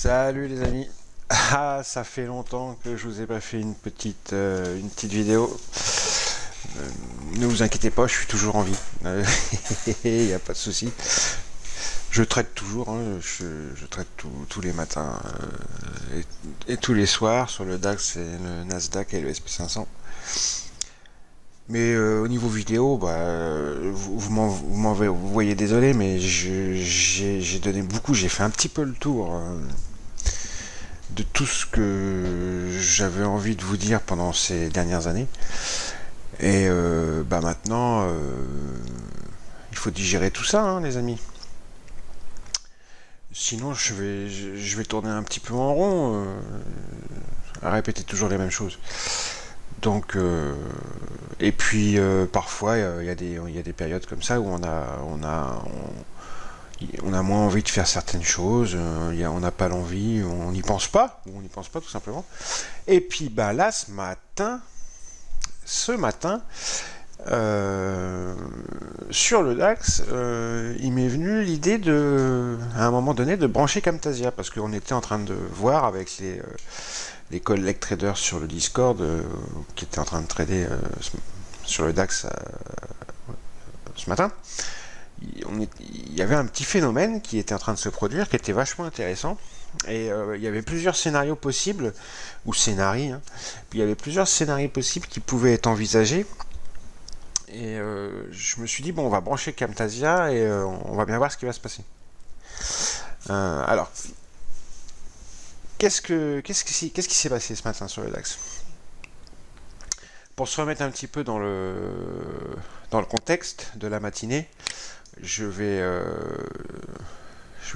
Salut les amis. Ah, ça fait longtemps que je vous ai pas fait une petite vidéo. Ne vous inquiétez pas, je suis toujours en vie. Il n'y a pas de souci. Je traite toujours, hein, je traite tous les matins et tous les soirs sur le DAX et le Nasdaq et le SP500. Mais au niveau vidéo, vous voyez, désolé, mais j'ai donné beaucoup, j'ai fait un petit peu le tour de tout ce que j'avais envie de vous dire pendant ces dernières années. Et maintenant, il faut digérer tout ça, hein, les amis. Sinon, je vais tourner un petit peu en rond, à répéter toujours les mêmes choses. Donc, et puis parfois, il y a des périodes comme ça où on a moins envie de faire certaines choses, on n'a pas l'envie, on n'y pense pas, ou on n'y pense pas tout simplement. Et puis bah là, ce matin, sur le DAX, il m'est venu l'idée à un moment donné, de brancher Camtasia, parce qu'on était en train de voir avec les collègues traders sur le Discord, qui étaient en train de trader sur le DAX ce matin. Il y avait un petit phénomène qui était en train de se produire, qui était vachement intéressant. Et il y avait plusieurs scénarios possibles, ou scénarii, hein. Puis il y avait plusieurs scénarios possibles qui pouvaient être envisagés. Et je me suis dit, bon, on va brancher Camtasia et on va bien voir ce qui va se passer. Alors, qu'est-ce qui s'est passé ce matin sur le DAX? Pour se remettre un petit peu dans le contexte de la matinée, je vais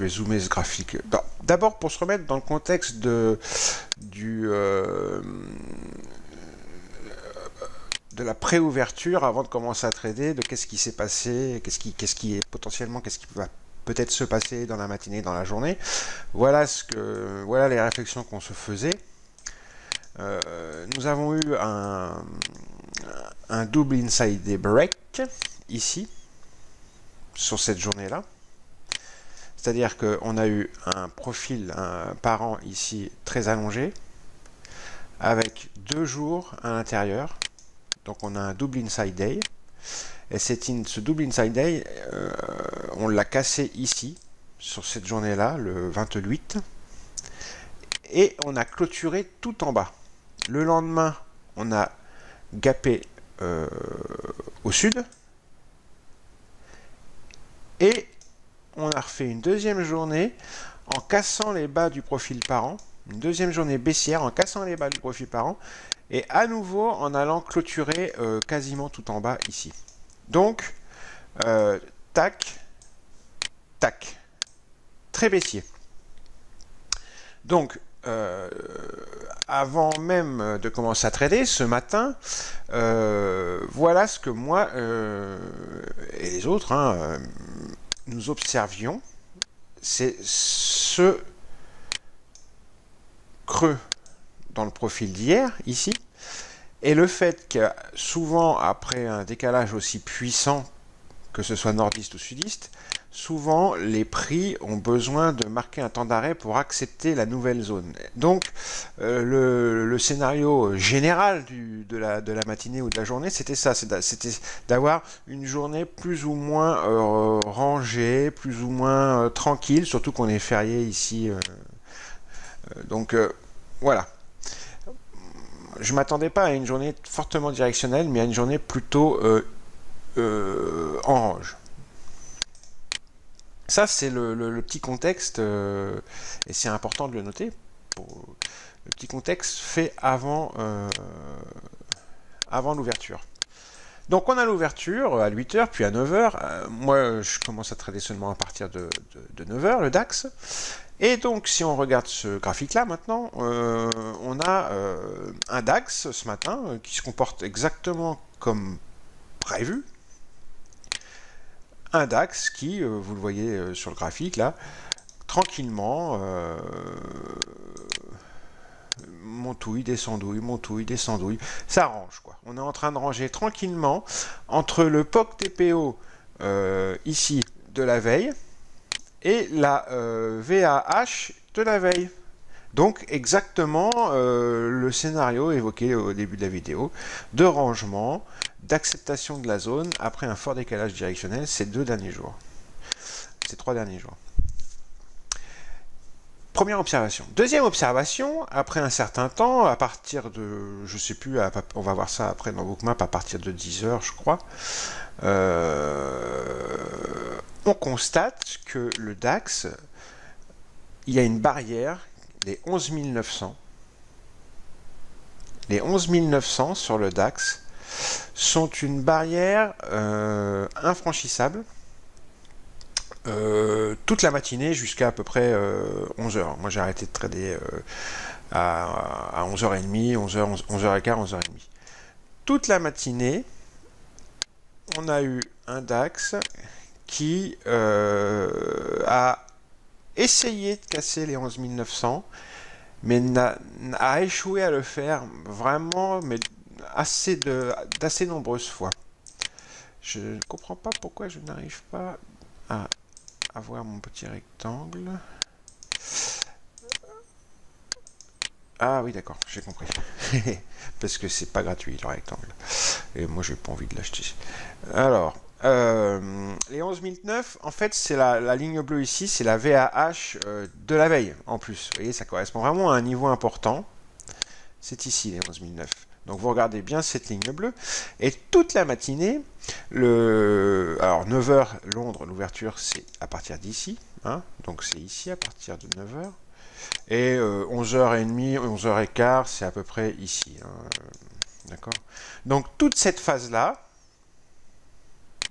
zoomer ce graphique. D'abord, pour se remettre dans le contexte de la préouverture avant de commencer à trader, de qu'est-ce qui s'est passé, qu'est-ce qui va peut-être se passer dans la matinée, dans la journée. Voilà les réflexions qu'on se faisait. Nous avons eu un double inside day break ici sur cette journée-là. C'est-à-dire qu'on a eu un profil parent ici très allongé avec 2 jours à l'intérieur. Donc on a un double inside day. Et ce double inside day, on l'a cassé ici, sur cette journée-là, le 28. Et on a clôturé tout en bas. Le lendemain, on a gapé au sud. Et on a refait une deuxième journée en cassant les bas du profil parent. Une deuxième journée baissière en cassant les bas du profil parent. Et à nouveau en allant clôturer quasiment tout en bas ici. Donc, tac, tac. Très baissier. Donc, avant même de commencer à trader, ce matin, voilà ce que moi et les autres, hein, nous observions. C'est ce creux dans le profil d'hier, ici, et le fait que souvent, après un décalage aussi puissant, que ce soit nordiste ou sudiste, souvent les prix ont besoin de marquer un temps d'arrêt pour accepter la nouvelle zone. Donc le scénario général de la matinée ou de la journée, c'était ça, c'était d'avoir une journée plus ou moins rangée, plus ou moins tranquille, surtout qu'on est férié ici. Voilà. Je ne m'attendais pas à une journée fortement directionnelle, mais à une journée plutôt en range. Ça, c'est le petit contexte, et c'est important de le noter. Le petit contexte fait avant l'ouverture. Donc on a l'ouverture à 8h, puis à 9h. Moi, je commence à trader seulement à partir de 9h, le DAX. Et donc, si on regarde ce graphique-là maintenant, on a un DAX ce matin qui se comporte exactement comme prévu. Un DAX qui, vous le voyez sur le graphique là, tranquillement montouille, descendouille, ça range quoi. On est en train de ranger tranquillement entre le POC TPO ici de la veille et la VAH de la veille. Donc exactement le scénario évoqué au début de la vidéo, de rangement, d'acceptation de la zone après un fort décalage directionnel ces 3 derniers jours. Première observation. Deuxième observation, après un certain temps, à partir de, je sais plus, on va voir ça après dans Bookmap, à partir de 10 heures, je crois, on constate que le DAX, il y a une barrière, les 11 900. Les 11 900 sur le DAX sont une barrière infranchissable toute la matinée jusqu'à à peu près 11 heures. Moi j'ai arrêté de trader à 11h30, 11h, 11h15, 11h30. Toute la matinée, on a eu un DAX qui a essayé de casser les 11 900, mais a échoué à le faire vraiment, mais d'assez nombreuses fois. Je ne comprends pas pourquoi je n'arrive pas à avoir mon petit rectangle. Ah oui, d'accord, j'ai compris. Parce que c'est pas gratuit le rectangle. Et moi, j'ai pas envie de l'acheter. Alors, les 11 009, en fait, c'est la ligne bleue ici, c'est la VAH de la veille, en plus. Vous voyez, ça correspond vraiment à un niveau important. C'est ici, les 11 009. Donc, vous regardez bien cette ligne bleue. Et toute la matinée, alors 9h, Londres, l'ouverture, c'est à partir d'ici. Hein, donc, c'est ici, à partir de 9h. Et 11h30, 11h15, c'est à peu près ici. Hein, d'accord. Donc, toute cette phase-là,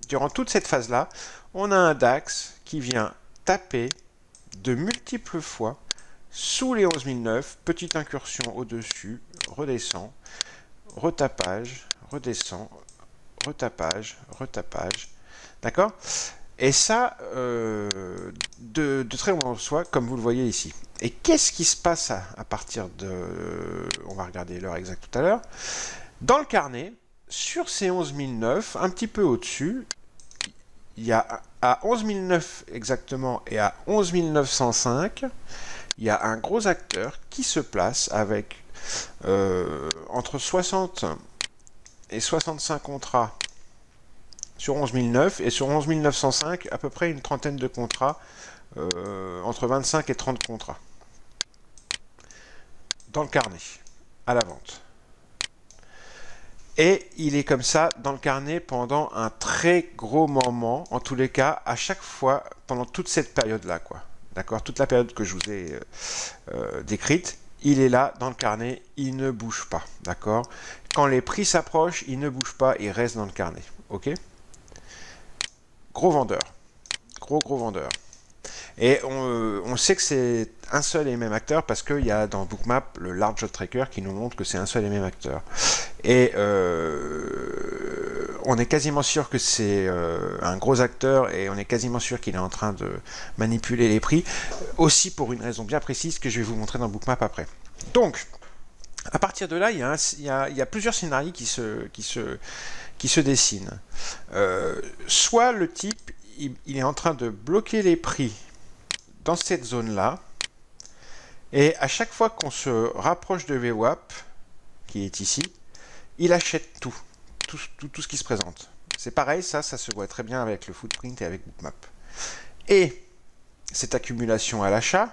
durant toute cette phase-là, on a un DAX qui vient taper de multiples fois sous les 11 009, petite incursion au-dessus, redescend, retapage, redescend, retapage, retapage. D'accord? Et ça, de très loin en soi, comme vous le voyez ici. Et qu'est-ce qui se passe à partir de... On va regarder l'heure exacte tout à l'heure. Dans le carnet, sur ces 11 009, un petit peu au-dessus, il y a à 11 009 exactement et à 11 905, il y a un gros acteur qui se place avec entre 60 et 65 contrats sur 11 009 et sur 11 905 à peu près une trentaine de contrats, entre 25 et 30 contrats dans le carnet à la vente. Et il est comme ça dans le carnet pendant un très gros moment, en tous les cas, à chaque fois, pendant toute cette période-là, quoi. D'accord? Toute la période que je vous ai décrite, il est là dans le carnet, il ne bouge pas. D'accord? Quand les prix s'approchent, il ne bouge pas, il reste dans le carnet. Ok? Gros vendeur. Gros vendeur. Et on sait que c'est un seul et même acteur parce qu'il y a dans Bookmap le large tracker qui nous montre que c'est un seul et même acteur. Et on est quasiment sûr que c'est un gros acteur et on est quasiment sûr qu'il est en train de manipuler les prix, aussi pour une raison bien précise que je vais vous montrer dans Bookmap après. Donc, à partir de là, il y a plusieurs scénarios qui se dessinent. Soit le type, il est en train de bloquer les prix dans cette zone-là, et à chaque fois qu'on se rapproche de VWAP, qui est ici, il achète tout ce qui se présente. C'est pareil, ça se voit très bien avec le footprint et avec Bookmap. Et cette accumulation à l'achat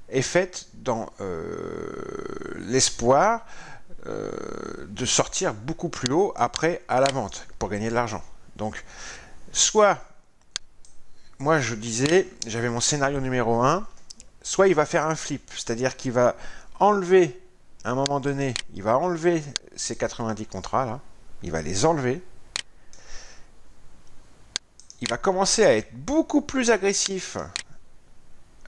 est faite dans l'espoir de sortir beaucoup plus haut après à la vente pour gagner de l'argent. Donc, soit, moi je disais, j'avais mon scénario numéro 1, soit il va faire un flip, c'est-à-dire qu'il va enlever, à un moment donné, il va enlever ces 90 contrats là, il va les enlever, il va commencer à être beaucoup plus agressif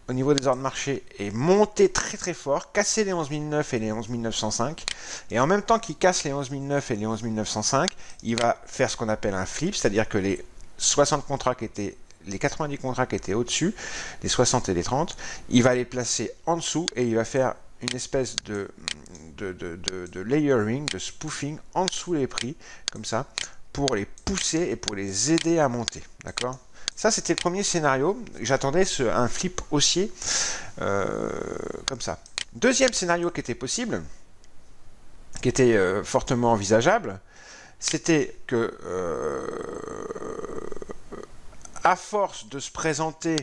au niveau des ordres de marché et monter très fort, casser les 11 009 et les 11 905, et en même temps qu'il casse les 11 009 et les 11 905, il va faire ce qu'on appelle un flip, c'est-à-dire que les 60 contrats qui étaient, les 90 contrats qui étaient au-dessus, les 60 et les 30, il va les placer en dessous et il va faire une espèce de layering, de spoofing en dessous les prix, comme ça, pour les pousser et pour les aider à monter, d'accord? Ça, c'était le premier scénario. J'attendais un flip haussier comme ça. Deuxième scénario qui était possible, qui était fortement envisageable, c'était que à force de se présenter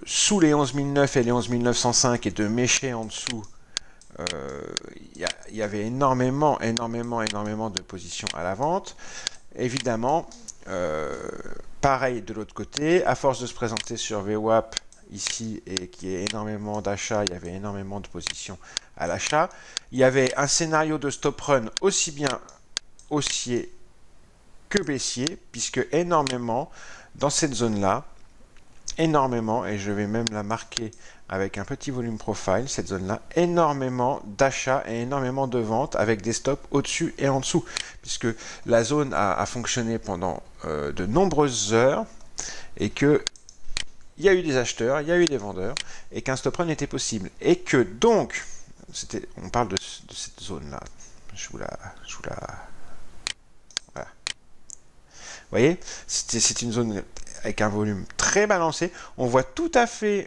sous les 11009 et les 11905 et de mécher en dessous, il y avait énormément de positions à la vente. Évidemment, pareil de l'autre côté, à force de se présenter sur VWAP ici et qu'il y ait énormément d'achats, il y avait énormément de positions à l'achat. Il y avait un scénario de stop run aussi bien haussier que baissier, puisque énormément dans cette zone-là, énormément, et je vais même la marquer avec un petit volume profile, cette zone-là, énormément d'achats et énormément de ventes avec des stops au-dessus et en dessous, puisque la zone a fonctionné pendant de nombreuses heures et que il y a eu des acheteurs, il y a eu des vendeurs et qu'un stop run était possible. Et que donc, on parle de cette zone-là, je vous la voilà. Vous voyez, c'est une zone avec un volume très balancé. On voit tout à fait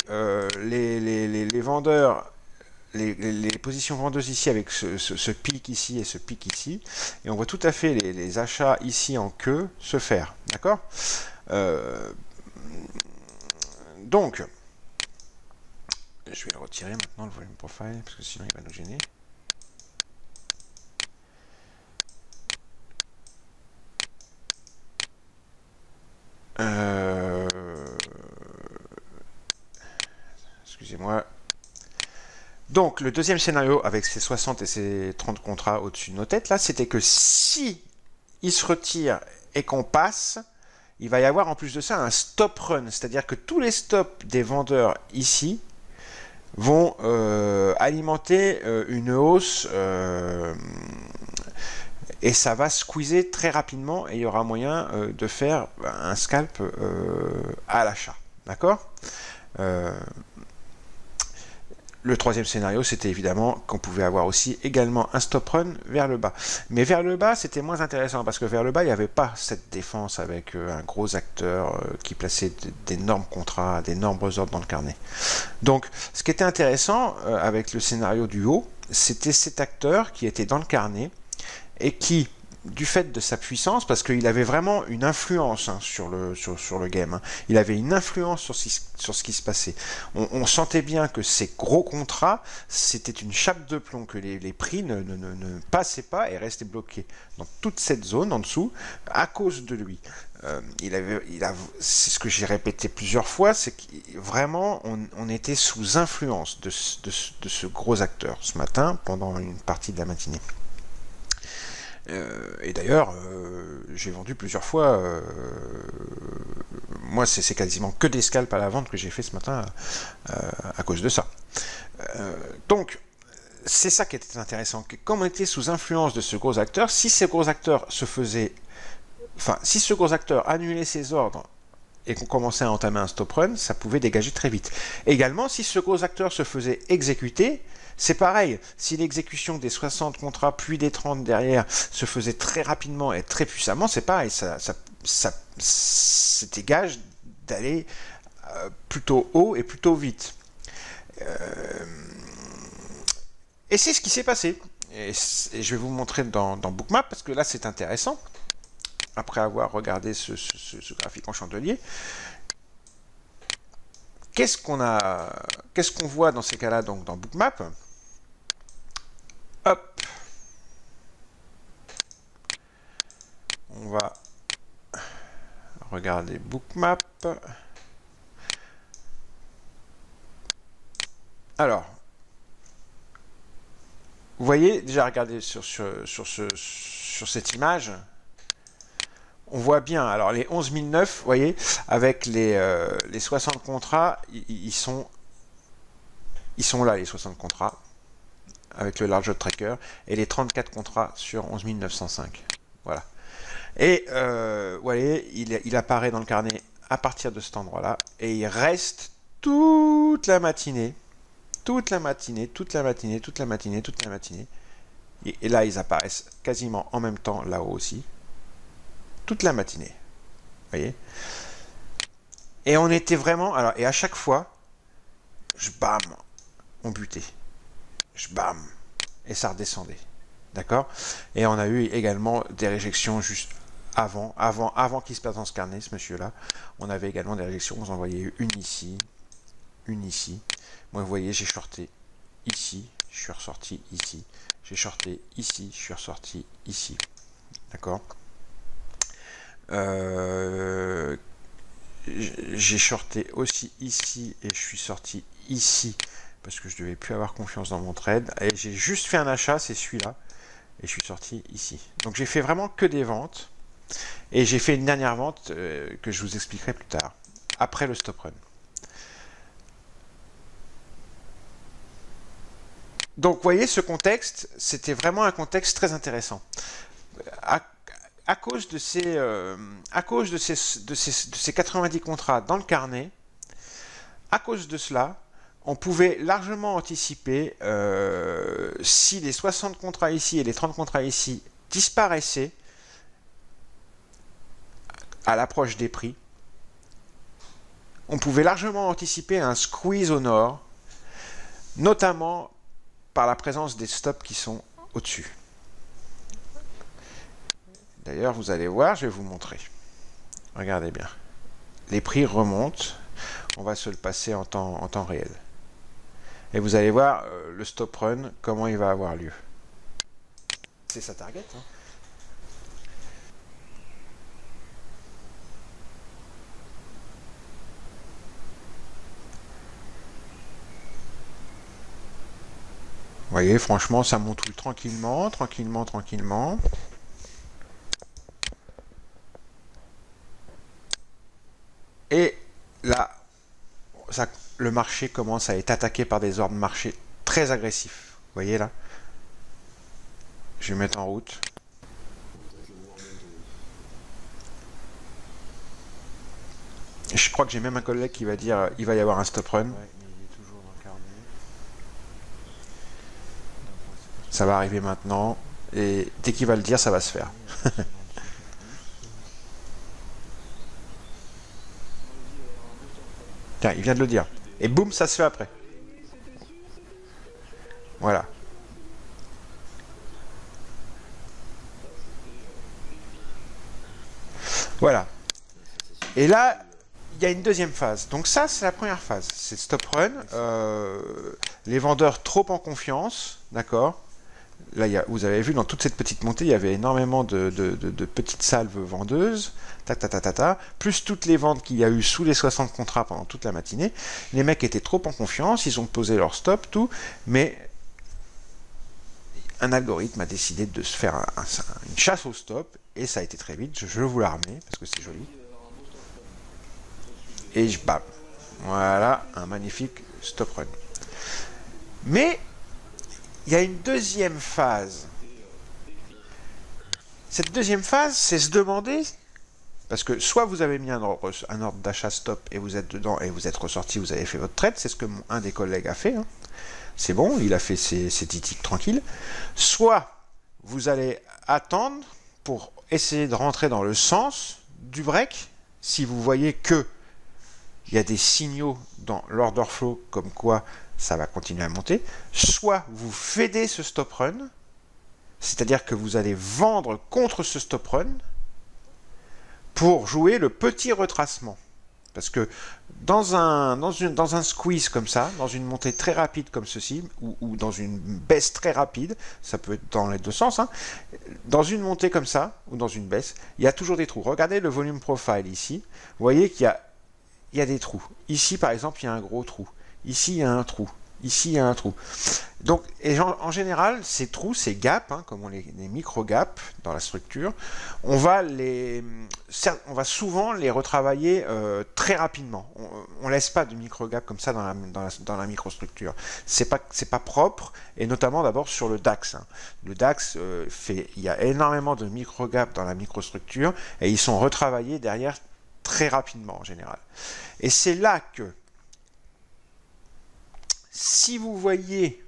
les vendeurs, les positions vendeuses ici avec ce pic ici et ce pic ici. Et on voit tout à fait les achats ici en queue se faire. D'accord donc, je vais le retirer maintenant, le volume profile, parce que sinon il va nous gêner. Excusez-moi. Donc, le deuxième scénario avec ces 60 et ces 30 contrats au-dessus de nos têtes, là, c'était que si il se retire et qu'on passe, il va y avoir en plus de ça un stop run, c'est-à-dire que tous les stops des vendeurs ici vont alimenter une hausse et ça va squeezer très rapidement et il y aura moyen de faire un scalp à l'achat. D'accord Le troisième scénario, c'était évidemment qu'on pouvait avoir aussi également un stop run vers le bas. Mais vers le bas, c'était moins intéressant parce que vers le bas, il n'y avait pas cette défense avec un gros acteur qui plaçait d'énormes contrats, d'énormes ordres dans le carnet. Donc, ce qui était intéressant avec le scénario du haut, c'était cet acteur qui était dans le carnet et qui, du fait de sa puissance, parce qu'il avait vraiment une influence sur le game, hein. Il avait une influence sur ce qui se passait. On sentait bien que ces gros contrats, c'était une chape de plomb, que les prix ne passaient pas et restaient bloqués dans toute cette zone en dessous à cause de lui. C'est ce que j'ai répété plusieurs fois, c'est que vraiment on était sous influence de ce gros acteur ce matin pendant une partie de la matinée. Et d'ailleurs, j'ai vendu plusieurs fois. Moi, c'est quasiment que des scalps à la vente que j'ai fait ce matin à cause de ça. Donc, c'est ça qui était intéressant. Comme on était sous influence de ce gros acteur, si ce gros acteur si ce gros acteur annulait ses ordres et qu'on commençait à entamer un stop run, ça pouvait dégager très vite. Également, si ce gros acteur se faisait exécuter, c'est pareil, si l'exécution des 60 contrats puis des 30 derrière se faisait très rapidement et très puissamment, c'est pareil, c'était gage d'aller plutôt haut et plutôt vite. Et c'est ce qui s'est passé. Et je vais vous montrer dans Bookmap, parce que là c'est intéressant, après avoir regardé ce graphique en chandelier. Qu'est-ce qu'on voit dans ces cas-là, donc dans Bookmap? Hop. On va regarder Bookmap. Alors, vous voyez, déjà regardez sur cette image, on voit bien, alors les 11009, vous voyez, avec les 60 contrats, ils sont là, les 60 contrats, avec le large tracker, et les 34 contrats sur 11905. Voilà. Et vous voyez, il apparaît dans le carnet à partir de cet endroit-là, et il reste toute la matinée. Et là, ils apparaissent quasiment en même temps là-haut aussi. Toute la matinée. Vous voyez ? Et on était vraiment... Alors, et à chaque fois, je bam, on butait. Je bam, et ça redescendait. D'accord? Et on a eu également des réjections juste avant qu'il se perde dans ce carnet, ce monsieur-là. On avait également des réjections. Vous en voyez une ici, une ici. Moi, vous voyez, j'ai shorté ici, je suis ressorti ici. J'ai shorté ici, je suis ressorti ici. D'accord? J'ai shorté aussi ici et je suis sorti ici parce que je devais plus avoir confiance dans mon trade. Et j'ai juste fait un achat, c'est celui-là. Et je suis sorti ici. Donc j'ai fait vraiment que des ventes. Et j'ai fait une dernière vente que je vous expliquerai plus tard, après le stop run. Donc vous voyez, ce contexte, c'était vraiment un contexte très intéressant. À cause de ces 90 contrats dans le carnet, à cause de cela, on pouvait largement anticiper si les 60 contrats ici et les 30 contrats ici disparaissaient à l'approche des prix, on pouvait largement anticiper un squeeze au nord, notamment par la présence des stops qui sont au-dessus. D'ailleurs, vous allez voir, je vais vous montrer. Regardez bien. Les prix remontent. On va se le passer en temps réel. Et vous allez voir le stop run, comment il va avoir lieu. C'est sa target, hein. Vous voyez, franchement, ça monte tranquillement, tranquillement. Et là, le marché commence à être attaqué par des ordres de marché très agressifs. Vous voyez là? Je vais mettre en route. Je crois que j'ai même un collègue qui va dire il va y avoir un stop run. Ouais, mais il est toujours dans le carnet. Ça va arriver maintenant. Et dès qu'il va le dire, ça va se faire. Tiens, il vient de le dire. Et boum, ça se fait après. Voilà. Voilà. Et là, il y a une deuxième phase. Donc ça, c'est la première phase. C'est stop run. Les vendeurs trop en confiance. D'accord? Là, vous avez vu, dans toute cette petite montée, il y avait énormément de petites salves vendeuses, plus toutes les ventes qu'il y a eu sous les 60 contrats pendant toute la matinée. Les mecs étaient trop en confiance, ils ont posé leur stop, tout, mais un algorithme a décidé de se faire une chasse au stop, et ça a été très vite. Je vous la remets, parce que c'est joli. Et bam. Voilà, un magnifique stop run. Mais il y a une deuxième phase. Cette deuxième phase, c'est se demander, parce que soit vous avez mis un ordre d'achat stop et vous êtes dedans et vous êtes ressorti, vous avez fait votre trade, c'est ce que un des collègues a fait. Hein. C'est bon, il a fait ses tickets tranquilles. Soit vous allez attendre pour essayer de rentrer dans le sens du break, si vous voyez que il y a des signaux dans l'order flow comme quoi ça va continuer à monter, soit vous fédez ce stop run, c'est-à-dire que vous allez vendre contre ce stop run pour jouer le petit retracement. Parce que dans un squeeze comme ça, dans une montée très rapide comme ceci, ou dans une baisse très rapide, ça peut être dans les deux sens, hein, dans une montée comme ça, ou dans une baisse, il y a toujours des trous. Regardez le volume profile ici, vous voyez qu'il y a des trous. Ici, par exemple, il y a un gros trou. Ici, il y a un trou. Ici, il y a un trou. Donc, et en général, ces trous, ces gaps, hein, comme on les micro-gaps dans la structure, on va souvent les retravailler très rapidement. On laisse pas de micro-gaps comme ça dans la microstructure. C'est pas propre, et notamment d'abord sur le DAX. Hein. Le DAX, il y a énormément de micro-gaps dans la microstructure, et ils sont retravaillés derrière très rapidement en général. Et c'est là que, si vous voyez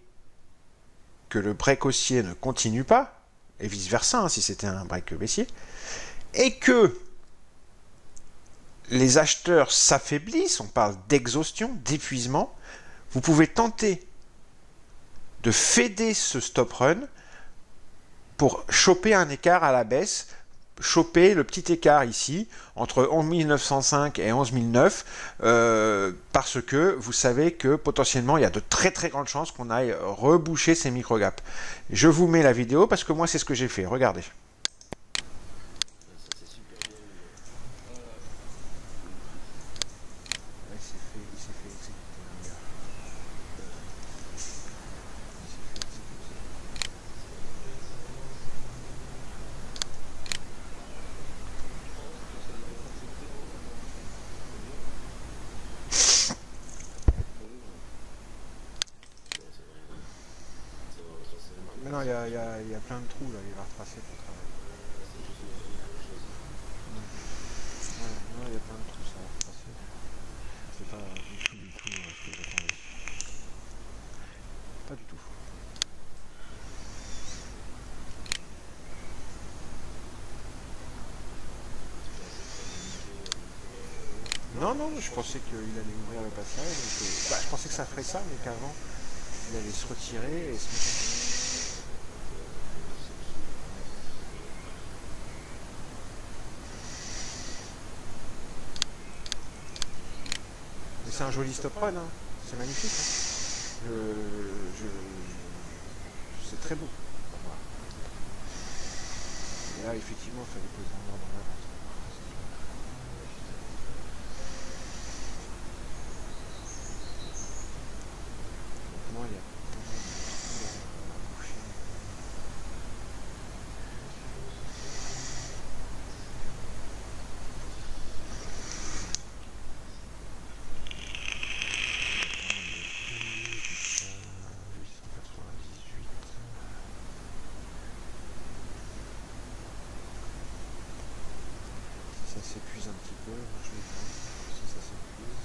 que le break haussier ne continue pas, et vice versa, hein, si c'était un break baissier, et que les acheteurs s'affaiblissent, on parle d'exhaustion, d'épuisement, vous pouvez tenter de fader ce stop run pour choper un écart à la baisse, choper le petit écart ici entre 11 905 et 11 009 parce que vous savez que potentiellement il y a de très très grandes chances qu'on aille reboucher ces micro gaps. Je vous mets la vidéo parce que moi c'est ce que j'ai fait, regardez. Mais non, il y a plein de trous là, il va retracer pour travailler. Non, il y a plein de trous, ça va retracer. C'est pas du tout ce que j'attendais. Pas du tout. Non, non, je pensais qu'il allait ouvrir le passage. Je pensais que ça ferait ça, mais qu'avant, il allait se retirer et se mettre en... C'est un joli stop run, hein. C'est magnifique. Hein. C'est très beau. Voilà. Et là, effectivement, il fallait poser un ordre dans l'avance. Comment il y a ça s'épuise un petit peu, je vais voir si ça s'épuise.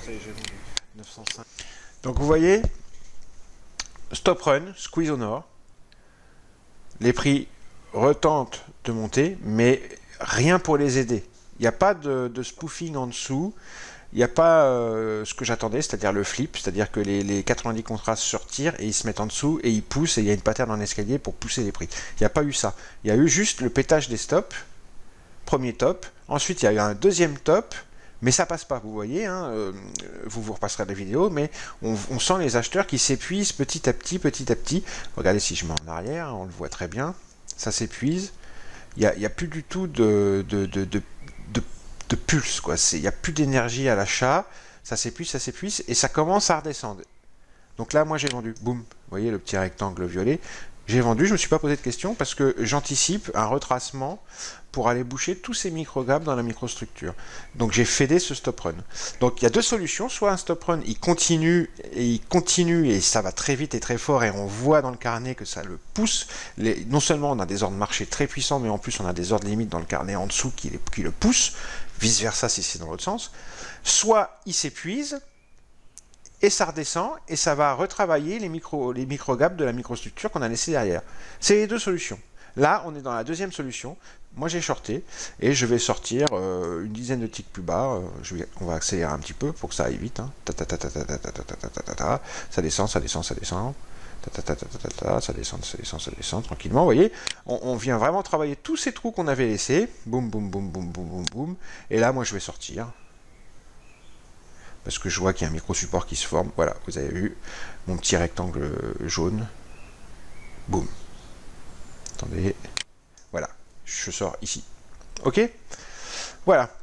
Ça y est, j'ai vendu 905. Donc vous voyez, stop run, squeeze au nord. Les prix retentent de monter, mais rien pour les aider. Il n'y a pas de spoofing en dessous. Il n'y a pas ce que j'attendais, c'est-à-dire le flip, c'est-à-dire que les 90 contrats se retirent et ils se mettent en dessous et ils poussent et il y a une pattern en escalier pour pousser les prix. Il n'y a pas eu ça. Il y a eu juste le pétage des stops, premier top. Ensuite, il y a eu un deuxième top, mais ça passe pas, vous voyez. Hein, vous repasserez la vidéo, mais on sent les acheteurs qui s'épuisent petit à petit, petit à petit. Regardez si je mets en arrière, on le voit très bien. Ça s'épuise. Il n'y a plus du tout de pulse, quoi. Il n'y a plus d'énergie à l'achat, ça s'épuise, et ça commence à redescendre. Donc là, moi, j'ai vendu, boum, vous voyez le petit rectangle violet, j'ai vendu, je ne me suis pas posé de questions, parce que j'anticipe un retracement pour aller boucher tous ces micro-gaps dans la microstructure. Donc j'ai fadé ce stop run. Donc il y a deux solutions, soit un stop run, il continue, et ça va très vite et très fort, et on voit dans le carnet que ça le pousse. Non seulement on a des ordres de marché très puissants, mais en plus on a des ordres limites dans le carnet en dessous qui le poussent, vice versa si c'est dans l'autre sens. Soit il s'épuise, et ça redescend, et ça va retravailler les micro-gaps de la microstructure qu'on a laissé derrière. C'est les deux solutions. Là, on est dans la deuxième solution. Moi, j'ai shorté, et je vais sortir une dizaine de ticks plus bas. On va accélérer un petit peu pour que ça aille vite. Hein. Ça descend, ça descend, ça descend. Ça descend, ça descend, ça descend, tranquillement. Vous voyez, on vient vraiment travailler tous ces trous qu'on avait laissés. Boum, boum, boum, boum, boum, boum, boum. Et là, moi, je vais sortir. Parce que je vois qu'il y a un micro-support qui se forme. Voilà, vous avez vu mon petit rectangle jaune. Boum. Attendez. Voilà, je sors ici. Ok? Voilà.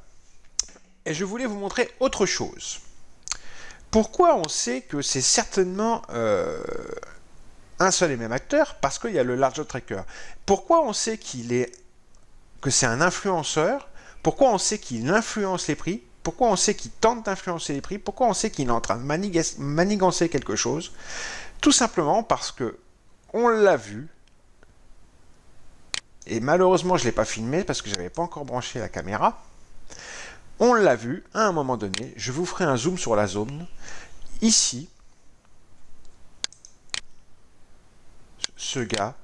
Et je voulais vous montrer autre chose. Pourquoi on sait que c'est certainement un seul et même acteur? Parce qu'il y a le large tracker. Pourquoi on sait que c'est un influenceur? Pourquoi on sait qu'il influence les prix? Pourquoi on sait qu'il tente d'influencer les prix? Pourquoi on sait qu'il est en train de manigancer quelque chose? Tout simplement parce que on l'a vu, et malheureusement je ne l'ai pas filmé parce que je n'avais pas encore branché la caméra. On l'a vu à un moment donné, je vous ferai un zoom sur la zone. Ici, ce gars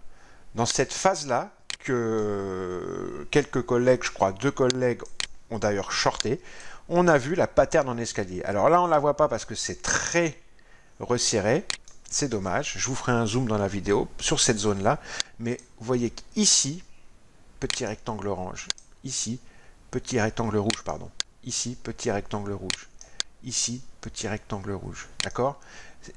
dans cette phase-là que quelques collègues, je crois 2 collègues, ont d'ailleurs shorté. On a vu la pattern en escalier. Alors là, on ne la voit pas parce que c'est très resserré. C'est dommage. Je vous ferai un zoom dans la vidéo sur cette zone-là. Mais vous voyez qu'ici, petit rectangle orange. Ici, petit rectangle rouge, pardon. Ici, petit rectangle rouge. Ici, petit rectangle rouge. D'accord?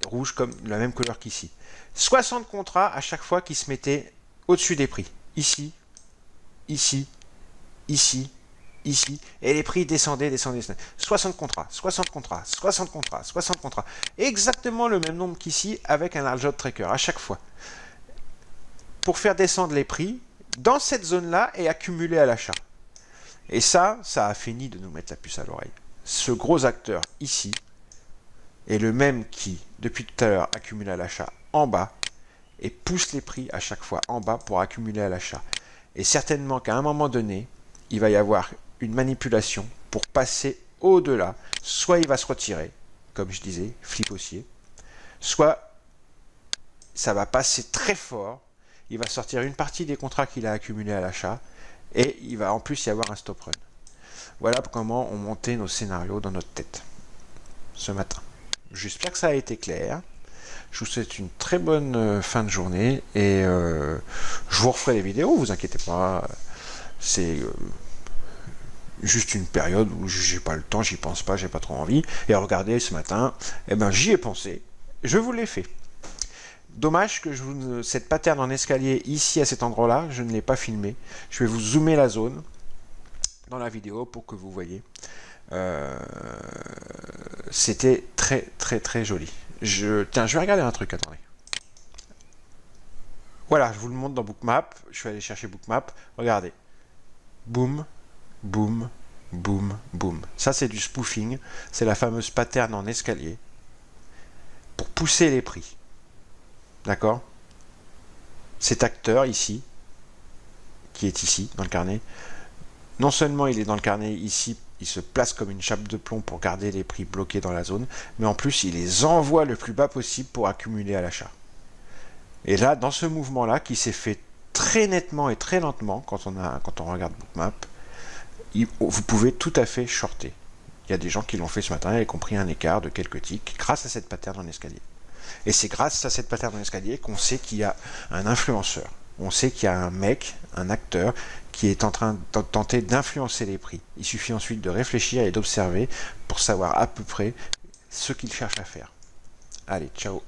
Rouge comme la même couleur qu'ici. 60 contrats à chaque fois qui se mettaient au-dessus des prix. Ici, ici, ici, ici. Et les prix descendaient, descendaient, descendaient. 60 contrats, 60 contrats, 60 contrats, 60 contrats. Exactement le même nombre qu'ici avec un large lot tracker à chaque fois. Pour faire descendre les prix dans cette zone-là et accumuler à l'achat. Et ça a fini de nous mettre la puce à l'oreille. Ce gros acteur ici est le même qui, depuis tout à l'heure, accumule à l'achat en bas et pousse les prix à chaque fois en bas pour accumuler à l'achat. Et certainement qu'à un moment donné, il va y avoir une manipulation pour passer au-delà. Soit il va se retirer, comme je disais, flip haussier, soit ça va passer très fort, il va sortir une partie des contrats qu'il a accumulés à l'achat, et il va en plus y avoir un stop run. Voilà comment on montait nos scénarios dans notre tête ce matin. J'espère que ça a été clair. Je vous souhaite une très bonne fin de journée et je vous referai des vidéos, vous inquiétez pas. C'est juste une période où j'ai pas le temps, j'y pense pas, j'ai pas trop envie. Et regardez, ce matin, eh ben, j'y ai pensé, je vous l'ai fait. Dommage que cette pattern en escalier ici à cet endroit-là, je ne l'ai pas filmé. Je vais vous zoomer la zone dans la vidéo pour que vous voyez. C'était très très très joli. Tiens, je vais regarder un truc, attendez. Voilà, je vous le montre dans Bookmap. Je suis allé chercher Bookmap. Regardez. Boum, boum, boum, boum. Ça, c'est du spoofing. C'est la fameuse pattern en escalier pour pousser les prix. D'accord? Cet acteur ici, qui est ici, dans le carnet, non seulement il est dans le carnet ici, il se place comme une chape de plomb pour garder les prix bloqués dans la zone, mais en plus, il les envoie le plus bas possible pour accumuler à l'achat. Et là, dans ce mouvement-là, qui s'est fait très nettement et très lentement, quand on regarde Bookmap, vous pouvez tout à fait shorter. Il y a des gens qui l'ont fait ce matin et qui ont pris un écart de quelques ticks grâce à cette pattern en escalier. Et c'est grâce à cette pattern en escalier qu'on sait qu'il y a un influenceur. On sait qu'il y a un mec, un acteur, qui est en train de tenter d'influencer les prix. Il suffit ensuite de réfléchir et d'observer pour savoir à peu près ce qu'il cherche à faire. Allez, ciao!